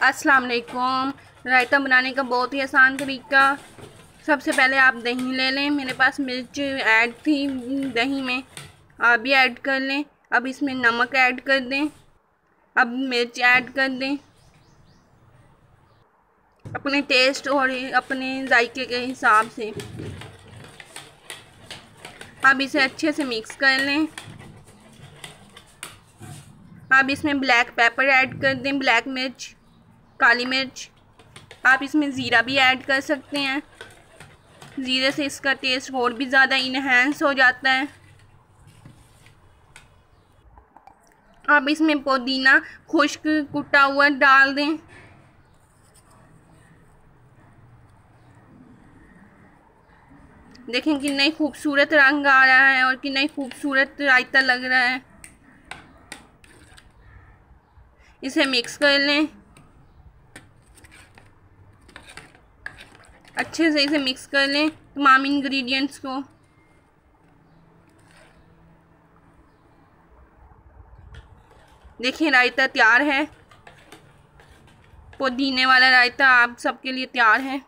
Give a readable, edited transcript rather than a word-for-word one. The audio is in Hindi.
अस्सलाम वालेकुम। रायता बनाने का बहुत ही आसान तरीका। सबसे पहले आप दही ले लें। मेरे पास मिर्च ऐड थी दही में, आप भी ऐड कर लें। अब इसमें नमक ऐड कर दें। अब मिर्च ऐड कर दें अपने टेस्ट और अपने जायके के हिसाब से। अब इसे अच्छे से मिक्स कर लें। अब इसमें ब्लैक पेपर ऐड कर दें, ब्लैक मिर्च, काली मिर्च। आप इसमें ज़ीरा भी ऐड कर सकते हैं। ज़ीरे से इसका टेस्ट और भी ज़्यादा इन्हेंस हो जाता है। आप इसमें पुदीना खुश्क कुटा हुआ डाल दें। देखें कितना ही खूबसूरत रंग आ रहा है और कितना ही खूबसूरत रायता लग रहा है। इसे मिक्स कर लें अच्छे से। इसे मिक्स कर लें तमाम इंग्रेडिएंट्स को। देखिए रायता तैयार है। पुदीने वाला रायता आप सबके लिए तैयार है।